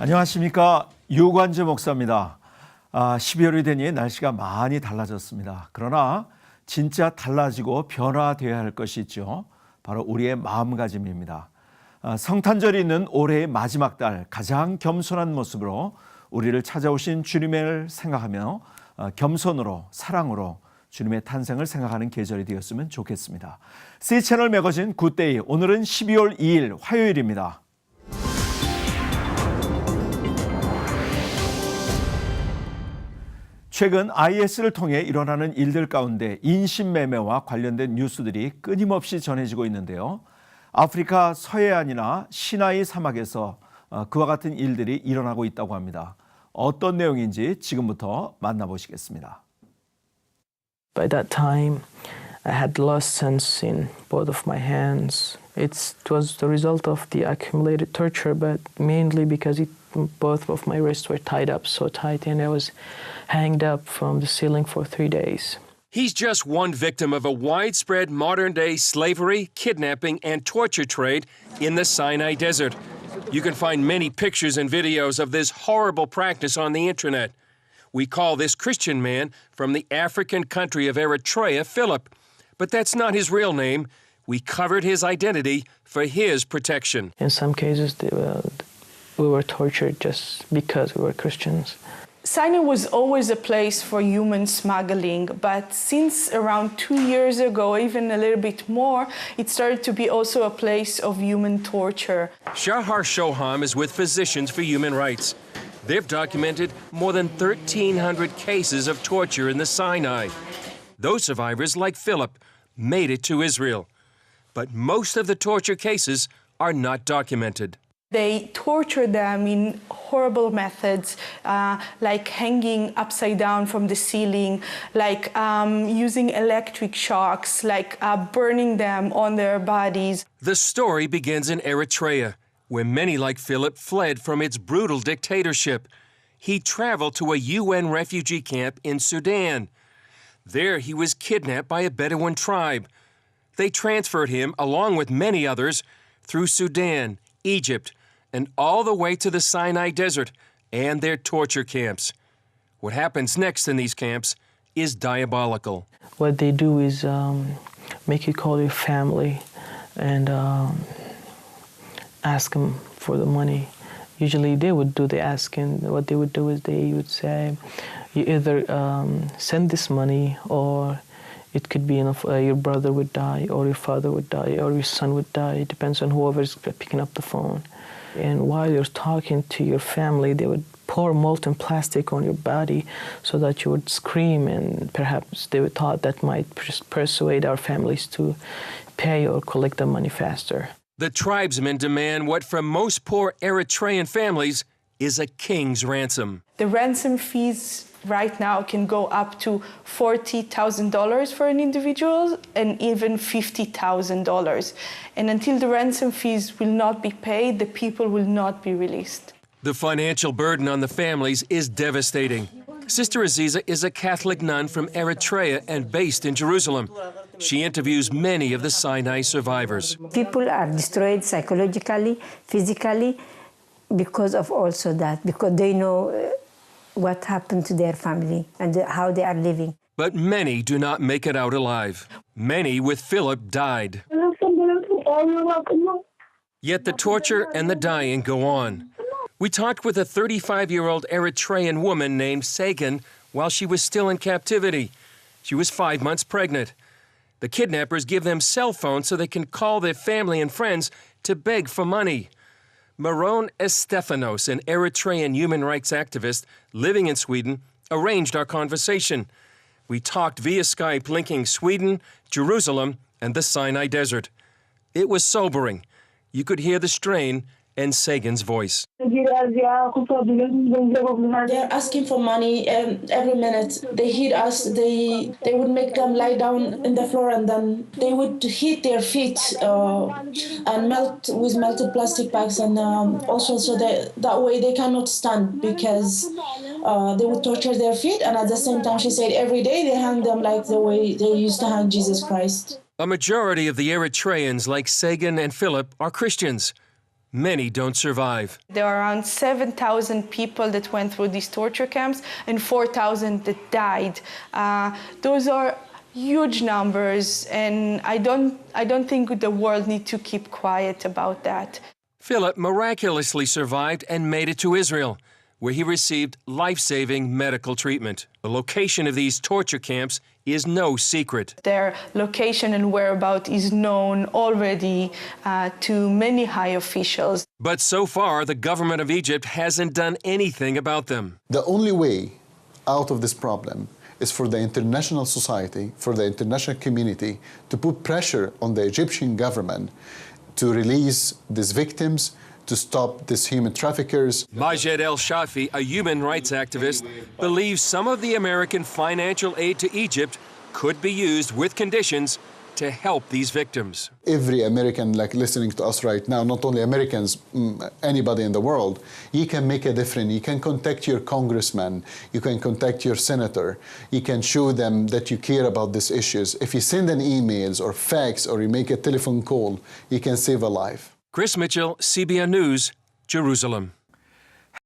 안녕하십니까. 유관재 목사입니다. 12월이 되니 날씨가 많이 달라졌습니다. 그러나 진짜 달라지고 변화되어야 할 것이 있죠. 바로 우리의 마음가짐입니다. 성탄절이 있는 올해의 마지막 달 가장 겸손한 모습으로 우리를 찾아오신 주님을 생각하며 겸손으로 사랑으로 주님의 탄생을 생각하는 계절이 되었으면 좋겠습니다. C채널 매거진 굿데이, 오늘은 12월 2일 화요일입니다. 최근 IS를 통해 일어나는 일들 가운데 인신매매와 관련된 뉴스들이 끊임없이 전해지고 있는데요. 아프리카 서해안이나 시나이 사막에서 그와 같은 일들이 일어나고 있다고 합니다. 어떤 내용인지 지금부터 만나보시겠습니다. By that time, I had lost sense in both of my hands. It was the result of the accumulated torture, but mainly because both of my wrists were tied up so tight and I was hanged up from the ceiling for 3 days. He's just one victim of a widespread modern-day slavery, kidnapping, and torture trade in the Sinai Desert. You can find many pictures and videos of this horrible practice on the internet. We call this Christian man from the African country of Eritrea Philip, but that's not his real name. We covered his identity for his protection. In some cases, we were tortured just because we were Christians. Sinai was always a place for human smuggling, but since around 2 years ago, even a little bit more, it started to be also a place of human torture. Shahar Shoham is with Physicians for Human Rights. They've documented more than 1,300 cases of torture in the Sinai. Those survivors, like Philip, made it to Israel. But most of the torture cases are not documented. They torture them in horrible methods, like hanging upside down from the ceiling, like using electric shocks, like burning them on their bodies. The story begins in Eritrea, where many like Philip fled from its brutal dictatorship. He traveled to a UN refugee camp in Sudan. There he was kidnapped by a Bedouin tribe. They transferred him, along with many others, through Sudan, Egypt, and all the way to the Sinai Desert and their torture camps. What happens next in these camps is diabolical. What they do is make you call your family and ask them for the money. Usually they would do the asking. What they would do is they would say, you either send this money, or it could be your brother would die, or your father would die, or your son would die. It depends on whoever's picking up the phone. And while you're talking to your family, they would pour molten plastic on your body so that you would scream, and perhaps they would thought that might persuade our families to pay or collect the money faster. The tribesmen demand what for most poor Eritrean families is a king's ransom. The ransom fees right now can go up to $40,000 for an individual and even $50,000. And until the ransom fees will not be paid, the people will not be released. The financial burden on the families is devastating. Sister Aziza is a Catholic nun from Eritrea and based in Jerusalem. She interviews many of the Sinai survivors. People are destroyed psychologically, physically, because of also that, because they know what happened to their family and how they are living. But many do not make it out alive. Many with Philip died. Yet the torture and the dying go on. We talked with a 35-year-old Eritrean woman named Sagan while she was still in captivity. She was 5 months pregnant. The kidnappers give them cell phones so they can call their family and friends to beg for money. Maron Estefanos, an Eritrean human rights activist living in Sweden, arranged our conversation. We talked via Skype, linking Sweden, Jerusalem, and the Sinai Desert. It was sobering. You could hear the strain in Sagan's voice. They're asking for money every minute. They hit us. They would make them lie down in the floor, and then they would hit their feet and melt with melted plastic bags, and also so that way they cannot stand, because they would torture their feet. And at the same time, she said every day they hang them like the way they used to hang Jesus Christ. A majority of the Eritreans, like Sagan and Philip, are Christians. Many don't survive. There are around 7,000 people that went through these torture camps and 4,000 that died. Those are huge numbers, and I don't think the world needs to keep quiet about that. Philip miraculously survived and made it to Israel, where he received life-saving medical treatment. The location of these torture camps is no secret. Their location and whereabouts is known already to many high officials. But so far, the government of Egypt hasn't done anything about them. The only way out of this problem is for the international society, for the international community to put pressure on the Egyptian government to release these victims, to stop these human traffickers. Majed El-Shafi, a human rights activist, believes some of the American financial aid to Egypt could be used with conditions to help these victims. Every American listening to us right now, not only Americans, anybody in the world, you can make a difference. You can contact your congressman, you can contact your senator, you can show them that you care about these issues. If you send an emails or fax or you make a telephone call, you can save a life. Chris Mitchell, CBN News, Jerusalem.